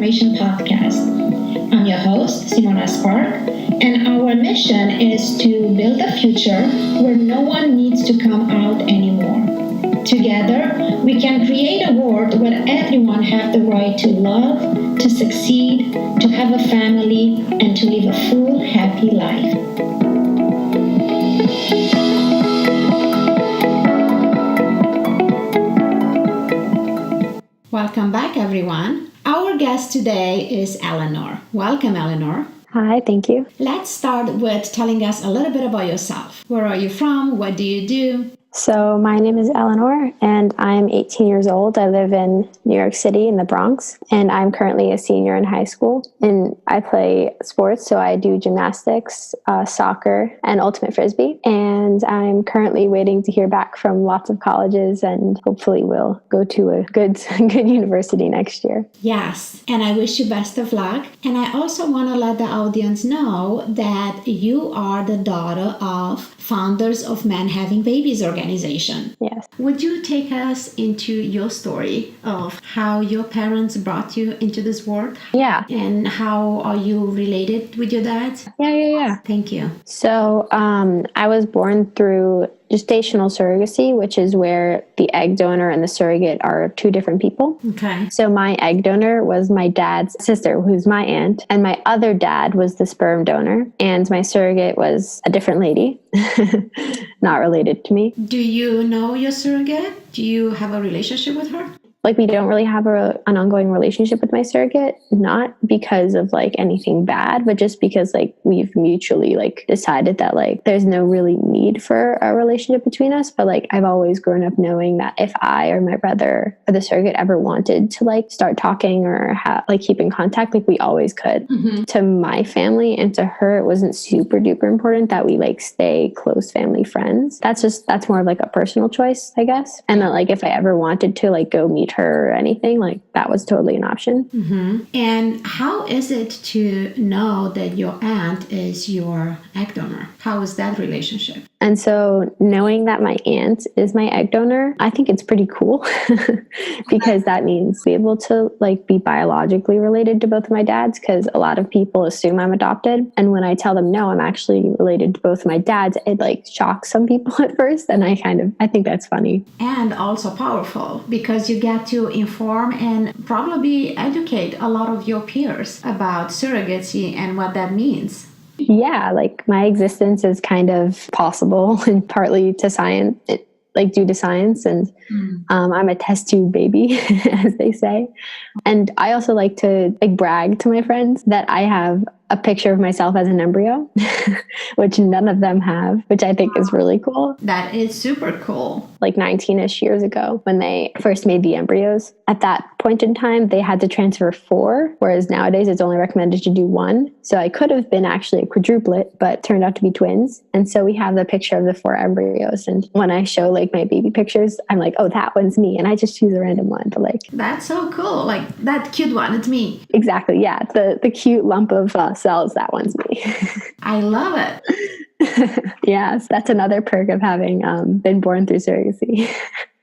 Transformation Podcast. I'm your host, Simona Spark, and our mission is to build a future where no one needs to come out anymore. Together, we can create a world where everyone has the right to love, to succeed, to have a family, and to live a full, happy life. Welcome back, everyone. Our guest today is Elinor. Welcome, Elinor. Hi, thank you. Let's start with telling us a little bit about yourself. Where are you from? What do you do? So my name is Elinor, and I'm 18 years old. I live in New York City in the Bronx, and I'm currently a senior in high school. And I play sports, so I do gymnastics, soccer, and ultimate frisbee. And I'm currently waiting to hear back from lots of colleges, and hopefully will go to a good university next year. Yes, and I wish you best of luck. And I also want to let the audience know that you are the daughter of founders of Men Having Babies organization. Yes. Would you take us into your story of how your parents brought you into this world? Yeah. And how are you related with your dad? Yeah. Thank you. So I was born through gestational surrogacy, which is where the egg donor and the surrogate are two different people. Okay. So my egg donor was my dad's sister, who's my aunt, and my other dad was the sperm donor, and my surrogate was a different lady, not related to me. Do you know your surrogate? Do you have a relationship with her? Like, we don't really have an ongoing relationship with my surrogate, not because of like anything bad, but just because like we've mutually like decided that like there's no really need for a relationship between us. But like I've always grown up knowing that if I or my brother or the surrogate ever wanted to like start talking or keep in contact, like we always could. Mm-hmm. To my family and to her, it wasn't super duper important that we like stay close family friends. That's more of like a personal choice, I guess. And that like if I ever wanted to like go meet her or anything, like that was totally an option. Mm-hmm. And how is it to know that your aunt is your egg donor? How is that relationship? And so knowing that my aunt is my egg donor, I think it's pretty cool because that means be able to like be biologically related to both of my dads, because a lot of people assume I'm adopted. And when I tell them, no, I'm actually related to both of my dads, it like shocks some people at first. And I think that's funny. And also powerful because you get to inform and probably educate a lot of your peers about surrogacy and what that means. Yeah, like my existence is kind of possible and partly to science, due to science. And I'm a test tube baby, as they say. And I also like to like brag to my friends that I have a picture of myself as an embryo, which none of them have, which I think is really cool. That is super cool. Like 19-ish years ago when they first made the embryos, at that point in time, they had to transfer 4, whereas nowadays it's only recommended to do 1. So I could have been actually a quadruplet, but turned out to be twins. And so we have the picture of the 4 embryos. And when I show like my baby pictures, I'm like, oh, that one's me. And I just choose a random one. But like, that's so cool. Like that cute one, it's me. Exactly. Yeah. The cute lump of cells, that one's me. I love it. Yes, that's another perk of having been born through surrogacy.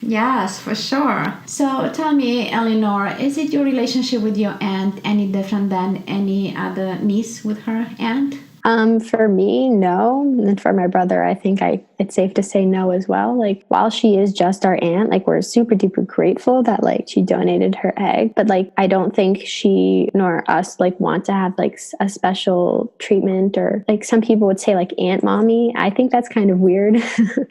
Yes, for sure. So tell me, Elinor, is it your relationship with your aunt any different than any other niece with her aunt? For me, no. And for my brother, I think it's safe to say no as well. Like, while she is just our aunt, like, we're super duper grateful that like she donated her egg. But like, I don't think she nor us like want to have like a special treatment, or like some people would say like aunt mommy. I think that's kind of weird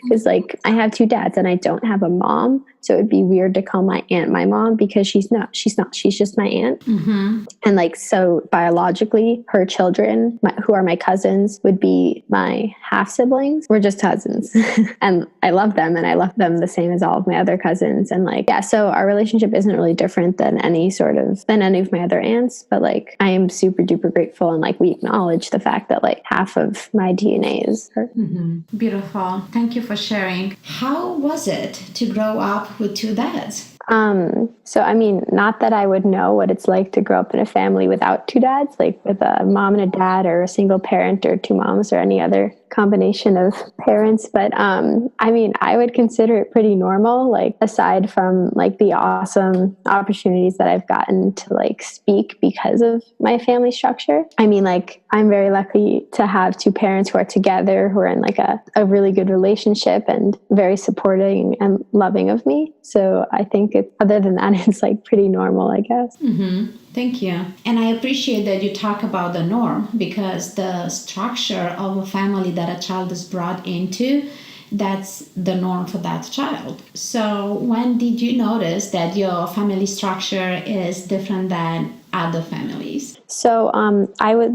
because like I have 2 dads and I don't have a mom. So it'd be weird to call my aunt my mom because she's just my aunt. Mm-hmm. And like, so biologically, her children, who are my cousins, would be my half siblings. We're just cousins. And I love them, and I love them the same as all of my other cousins. And like, yeah, so our relationship isn't really different than any of my other aunts. But like, I am super duper grateful. And like, we acknowledge the fact that like half of my DNA is her. Mm-hmm. Beautiful. Thank you for sharing. How was it to grow up with 2 dads? So, I mean, not that I would know what it's like to grow up in a family without 2 dads, like with a mom and a dad or a single parent or 2 moms or any other combination of parents, but I mean, I would consider it pretty normal, like aside from like the awesome opportunities that I've gotten to like speak because of my family structure. I mean, like I'm very lucky to have two parents who are together, who are in like a really good relationship and very supporting and loving of me. So I think other than that, it's like pretty normal, I guess. Mm-hmm. Thank you. And I appreciate that you talk about the norm, because the structure of a family that a child is brought into, that's the norm for that child. So when did you notice that your family structure is different than other families? So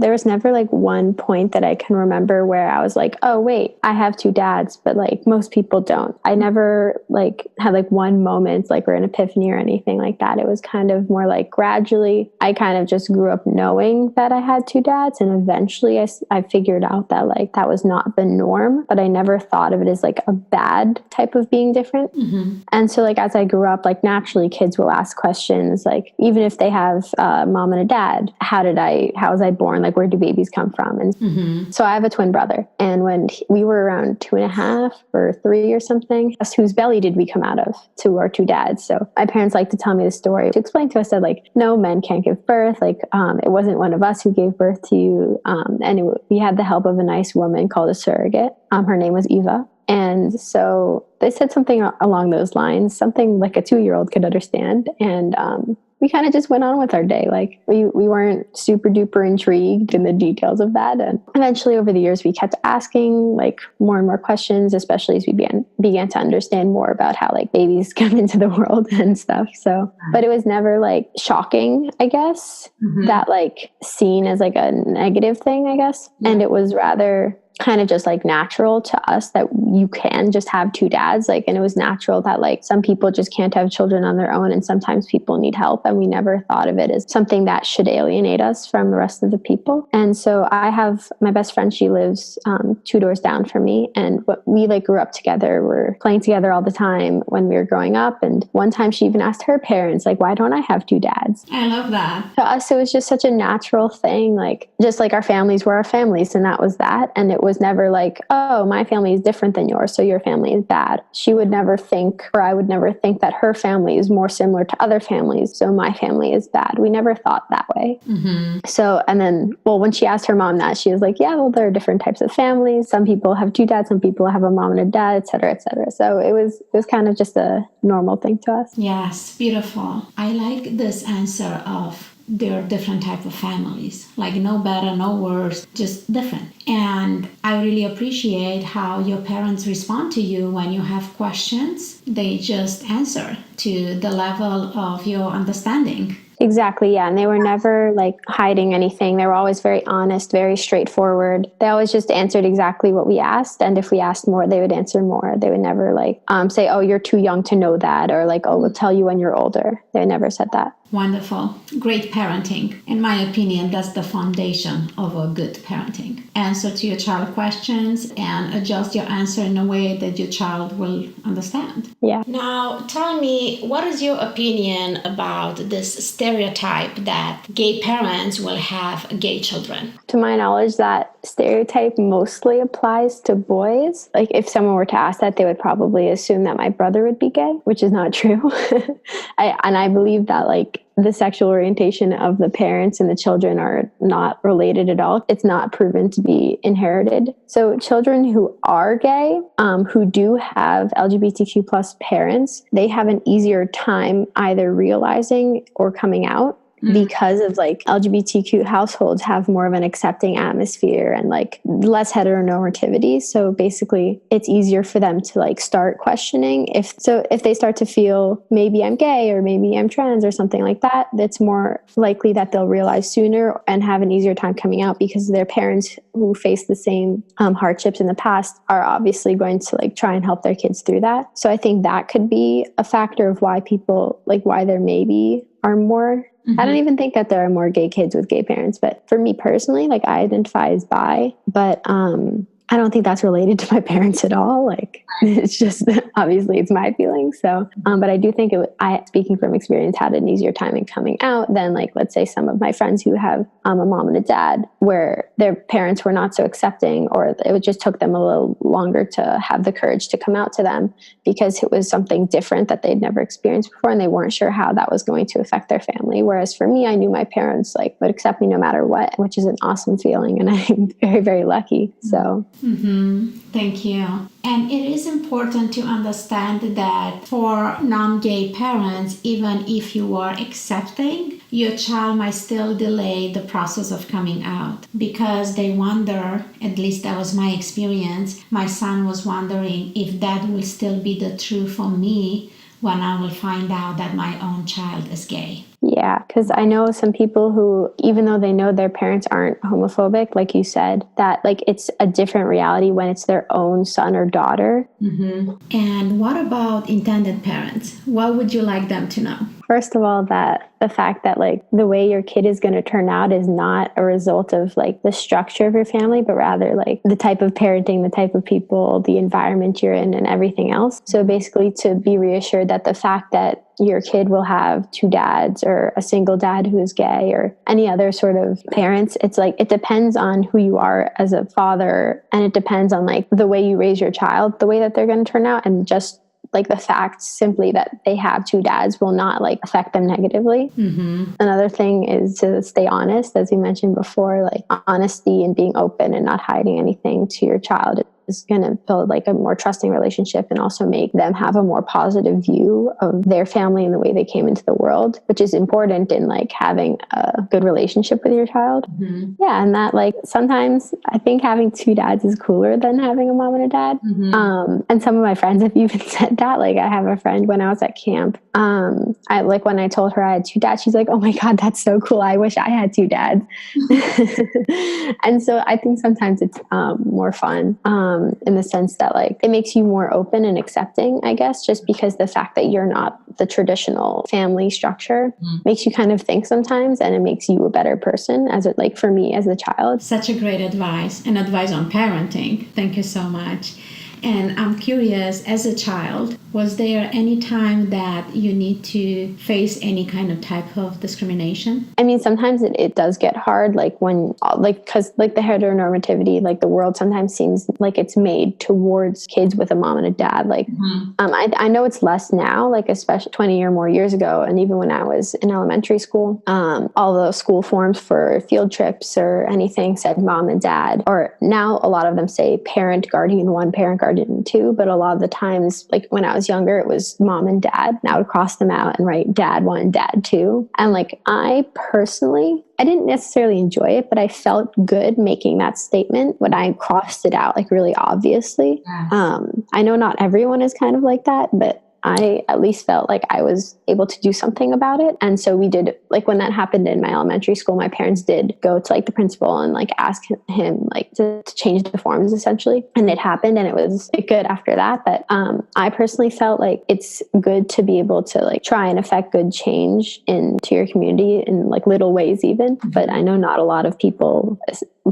there was never like one point that I can remember where I was like, oh wait, I have two dads, but like most people don't. I never like had like one moment like or an epiphany or anything like that. It was kind of more like gradually I kind of just grew up knowing that I had two dads, and eventually I figured out that like that was not the norm, but I never thought of it as like a bad type of being different. Mm-hmm. And so like as I grew up, like naturally kids will ask questions like, even if they have a mom and a dad, how was I born? Like, where do babies come from? And so I have a twin brother. And when we were around 2.5 or 3 or something, asked whose belly did we come out of, to our two dads. So my parents like to tell me the story to explain to us that like, no, men can't give birth. Like, it wasn't one of us who gave birth to you. We had the help of a nice woman called a surrogate. Her name was Eva. And so they said something along those lines, something like a 2-year-old could understand. And we kind of just went on with our day. Like we weren't super duper intrigued in the details of that. And eventually over the years, we kept asking like more and more questions, especially as we began to understand more about how like babies come into the world and stuff. So, but it was never like shocking, I guess, that like seen as like a negative thing, I guess. And it was rather kind of just like natural to us that you can just have two dads, like, and it was natural that like some people just can't have children on their own, and sometimes people need help, and we never thought of it as something that should alienate us from the rest of the people. And so I have my best friend, she lives 2 doors down from me, and we like grew up together, we're playing together all the time when we were growing up. And one time she even asked her parents like, why don't I have two dads? I love that. To us it was just such a natural thing, like just like our families were our families, and that was that. And it was never like, oh, my family is different than yours, so your family is bad. She would never think, or I would never think, that her family is more similar to other families, so my family is bad. We never thought that way. So, and then, well, when she asked her mom that, she was like, yeah, well, there are different types of families. Some people have two dads, some people have a mom and a dad, et cetera, et cetera. So it was kind of just a normal thing to us. Yes, beautiful. I like this answer of there are different type of families, like no better, no worse, just different. And I really appreciate how your parents respond to you when you have questions. They just answer to the level of your understanding. Exactly, yeah. And they were never like hiding anything. They were always very honest, very straightforward. They always just answered exactly what we asked. And if we asked more, they would answer more. They would never like say, oh, you're too young to know that, or like, oh, we'll tell you when you're older. They never said that. Wonderful. Great parenting. In my opinion, that's the foundation of a good parenting. Answer to your child questions and adjust your answer in a way that your child will understand. Yeah. Now, tell me, what is your opinion about this stereotype that gay parents will have gay children? To my knowledge, that stereotype mostly applies to boys. Like if someone were to ask that, they would probably assume that my brother would be gay, which is not true. I believe that like the sexual orientation of the parents and the children are not related at all. It's not proven to be inherited. So children who are gay, who do have LGBTQ plus parents, they have an easier time either realizing or coming out, because of like LGBTQ households have more of an accepting atmosphere and like less heteronormativity. So basically it's easier for them to like start questioning. If they start to feel maybe I'm gay or maybe I'm trans or something like that, it's more likely that they'll realize sooner and have an easier time coming out, because their parents who face the same hardships in the past are obviously going to like try and help their kids through that. So I think that could be a factor of why people like why there maybe are more. I don't even think that there are more gay kids with gay parents, but for me personally, like I identify as bi, but I don't think that's related to my parents at all. Like It's just, obviously it's my feelings. So, but I do think I, speaking from experience, had an easier time in coming out than like, let's say some of my friends who have a mom and a dad where their parents were not so accepting, or it just took them a little longer to have the courage to come out to them because it was something different that they'd never experienced before, and they weren't sure how that was going to affect their family. Whereas for me, I knew my parents like would accept me no matter what, which is an awesome feeling, and I'm very, very lucky. So Thank you. And it is important to understand that for non-gay parents, even if you are accepting, your child might still delay the process of coming out because they wonder, at least that was my experience, my son was wondering if that will still be the truth for me when I will find out that my own child is gay. Yeah, because I know some people who, even though they know their parents aren't homophobic, like you said, that like it's a different reality when it's their own son or daughter. And what about intended parents? What would you like them to know? First of all, that the fact that like the way your kid is going to turn out is not a result of like the structure of your family, but rather like the type of parenting, the type of people, the environment you're in, and everything else. So basically to be reassured that the fact that your kid will have two dads or a single dad who is gay or any other sort of parents, it's like it depends on who you are as a father, and it depends on like the way you raise your child, the way that they're going to turn out, and just like the fact simply that they have two dads will not like affect them negatively. Another thing is to stay honest, as you mentioned before, like honesty and being open and not hiding anything to your child is going to build like a more trusting relationship and also make them have a more positive view of their family and the way they came into the world, which is important in like having a good relationship with your child. Yeah. And that like sometimes I think having two dads is cooler than having a mom and a dad. And some of my friends have even said that. Like I have a friend when I was at camp, I like when I told her I had two dads, she's like, oh my God, that's so cool. I wish I had two dads. And so I think sometimes it's more fun. In the sense that like it makes you more open and accepting, I guess, just because the fact that you're not the traditional family structure makes you kind of think sometimes, and it makes you a better person as it like for me as a child. Such a great advice, and advice on parenting. Thank you so much. And I'm curious, as a child, was there any time that you need to face any kind of type of discrimination? I mean, sometimes it does get hard, like when, like, because like the heteronormativity, like the world sometimes seems like it's made towards kids with a mom and a dad. Like, I know it's less now, like especially 20 or more years ago. And even when I was in elementary school, all the school forms for field trips or anything said mom and dad, or now a lot of them say parent, guardian one, parent, guardian two. But a lot of the times, like when I was younger, it was mom and dad, and I would cross them out and write dad one, dad two. And like, I personally, I didn't necessarily enjoy it, but I felt good making that statement when I crossed it out, like really obviously. I know not everyone is kind of like that, but I at least felt like I was able to do something about it. And so we did, like when that happened in my elementary school, my parents did go to like the principal and like ask him like to change the forms essentially. And it happened, and it was good after that. But I personally felt like it's good to be able to like try and affect good change into your community in like little ways even. But I know not a lot of people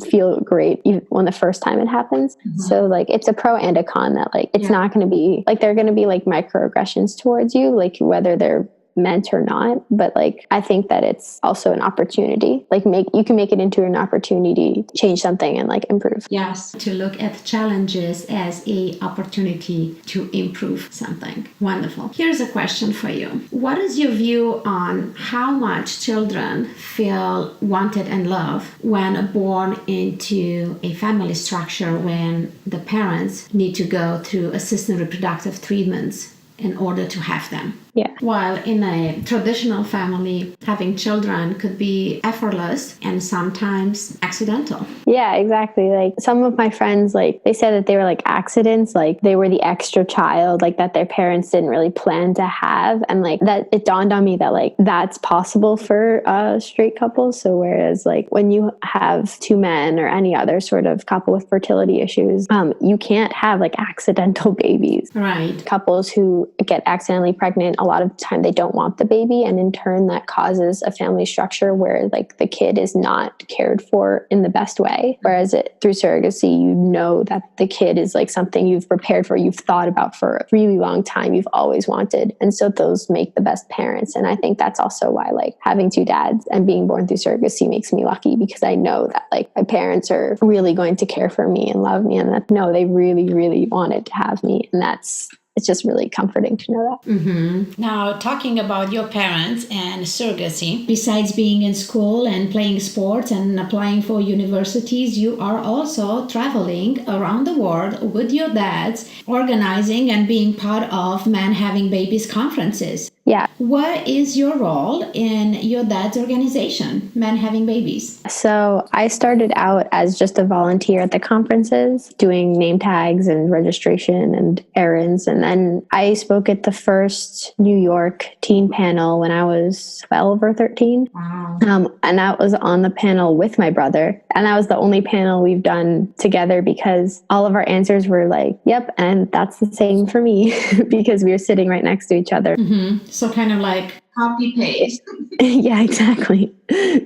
feel great even when the first time it happens. So like it's a pro and a con that like it's not going to be like they're going to be like microaggressions towards you, like whether they're meant or not. But like I think that it's also an opportunity, like you can make it into an opportunity to change something and like improve. Yes, to look at challenges as a opportunity to improve something. Wonderful. Here's a question for you. What is your view on how much children feel wanted and loved when born into a family structure when the parents need to go through assisted reproductive treatments in order to have them? Yeah. While in a traditional family, having children could be effortless and sometimes accidental. Yeah, exactly. Like some of my friends, like they said that they were like accidents, like they were the extra child, like that their parents didn't really plan to have. And like that, it dawned on me that like that's possible for straight couples. So whereas like when you have two men or any other sort of couple with fertility issues, you can't have like accidental babies. Right. Couples who get accidentally pregnant a lot of the time they don't want the baby. And in turn, that causes a family structure where like the kid is not cared for in the best way. Whereas through surrogacy, you know that the kid is like something you've prepared for, you've thought about for a really long time, you've always wanted. And so those make the best parents. And I think that's also why like having two dads and being born through surrogacy makes me lucky, because I know that like my parents are really going to care for me and love me, and that no, they really, really wanted to have me. And it's just really comforting to know that. Mm-hmm. Now, talking about your parents and surrogacy, besides being in school and playing sports and applying for universities, you are also traveling around the world with your dads, organizing and being part of Men Having Babies conferences. Yeah. What is your role in your dad's organization, Men Having Babies? So I started out as just a volunteer at the conferences, doing name tags and registration and errands. And then I spoke at the first New York teen panel when I was 12 or 13. Wow. And that was on the panel with my brother. And that was the only panel we've done together, because all of our answers were like, yep, and that's the same for me, because we were sitting right next to each other. Mm-hmm. So kind of like copy paste. Yeah, exactly.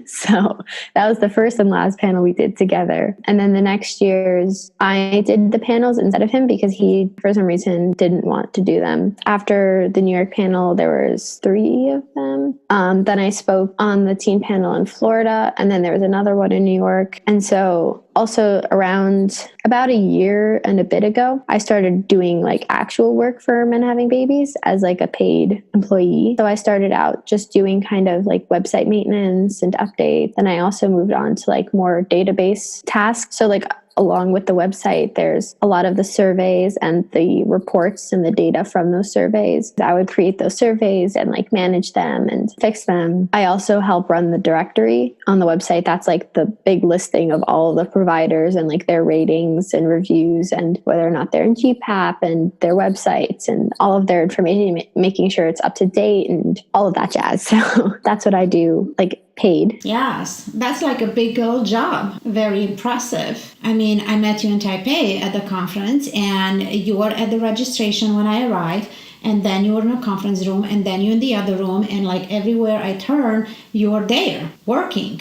So that was the first and last panel we did together. And then the next years, I did the panels instead of him, because he, for some reason, didn't want to do them. After the New York panel, there was 3 of them. Then I spoke on the teen panel in Florida, and then there was another one in New York. And so also around about a year and a bit ago, I started doing like actual work for Men Having Babies as like a paid employee. So I started out just doing kind of like website maintenance and updates. And I also moved on to like more database tasks. So like along with the website, there's a lot of the surveys and the reports and the data from those surveys. I would create those surveys and like manage them and fix them. I also help run the directory on the website. That's like the big listing of all of the providers and like their ratings and reviews and whether or not they're in GPAP and their websites and all of their information, making sure it's up to date and all of that jazz. So that's what I do, like paid. Yes, that's like a big old job. Very impressive. I mean, I met you in Taipei at the conference, and you were at the registration when I arrived, and then you were in a conference room, and then you in the other room, and like everywhere I turn, you were there working.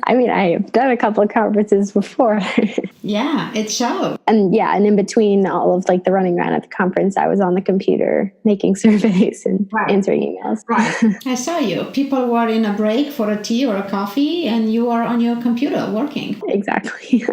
I mean, I've done a couple of conferences before. Yeah, it showed. And yeah, and in between all of like the running around at the conference, I was on the computer making surveys and answering emails. Right. I saw you. People were in a break for a tea or a coffee, and you are on your computer working. Exactly.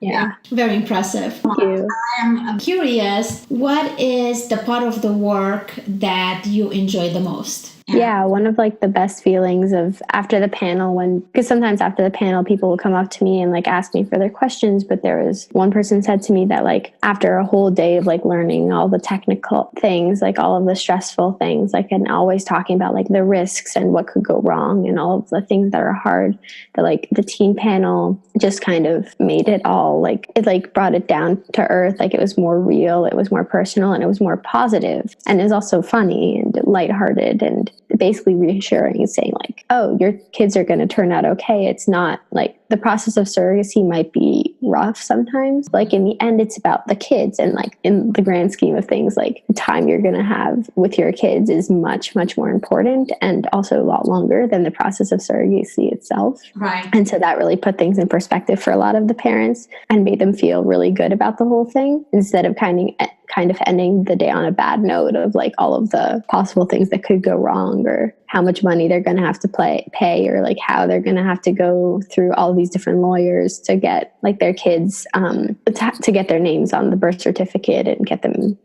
Yeah. Very impressive. Thank you. I'm curious, what is the part of the work that you enjoy the most? Yeah, one of like the best feelings of after the panel, because sometimes after the panel, people will come up to me and like ask me for their questions. But there was one person said to me that like after a whole day of like learning all the technical things, like all of the stressful things, like and always talking about like the risks and what could go wrong and all of the things that are hard, that like the teen panel just kind of made it all like it like brought it down to earth. Like it was more real, it was more personal, and it was more positive, and it was also funny and lighthearted and basically reassuring and saying like, oh, your kids are going to turn out okay. It's not like the process of surrogacy might be rough sometimes. Like in the end, it's about the kids, and like in the grand scheme of things, like the time you're going to have with your kids is much, much more important and also a lot longer than the process of surrogacy itself. Right. And so that really put things in perspective for a lot of the parents and made them feel really good about the whole thing, instead of kind of ending the day on a bad note of like all of the possible things that could go wrong, or how much money they're going to have to pay, or like how they're going to have to go through all these different lawyers to get like their kids to get their names on the birth certificate and get them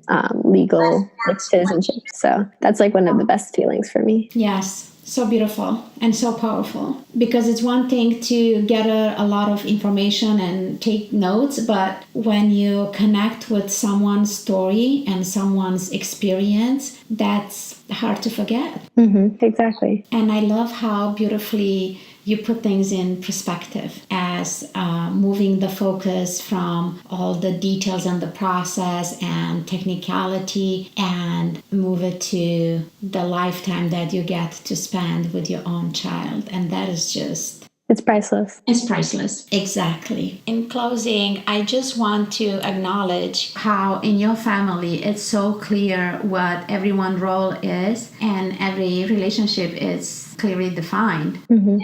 legal like citizenship. So that's like one of the best feelings for me. Yes. So beautiful and so powerful, because it's one thing to get a lot of information and take notes, but when you connect with someone's story and someone's experience, that's hard to forget. Mm-hmm, exactly. And I love how beautifully you put things in perspective as moving the focus from all the details and the process and technicality and move it to the lifetime that you get to spend with your own child. And that is just It's priceless. It's priceless. Exactly. In closing, I just want to acknowledge how in your family it's so clear what everyone's role is and every relationship is clearly defined.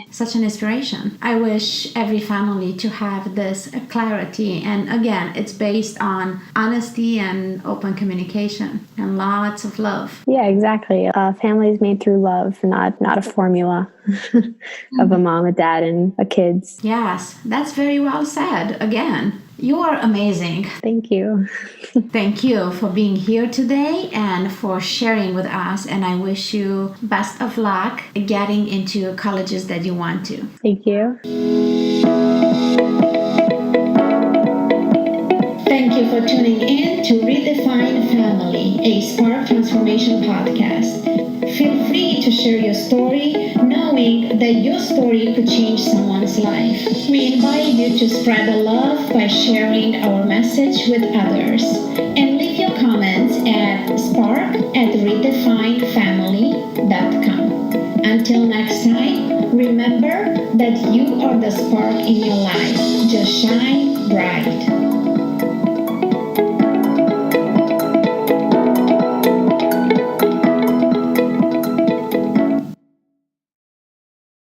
Such an inspiration. I wish every family to have this clarity. And again, it's based on honesty and open communication and lots of love. Yeah, exactly. Family is made through love, not a formula of a mom, a dad, and a kids. Yes, that's very well said. Again, you are amazing. Thank you. Thank you for being here today and for sharing with us. And I wish you best of luck getting into colleges that you want to. Thank you. Thank you for tuning in to Redefine Family, a Spark Transformation podcast. Feel free to share your story, knowing that your story could change someone's life. We invite you to spread the love by sharing our message with others. And leave your comments at spark@redefinefamily.com. Until next time, remember that you are the spark in your life. Just shine bright.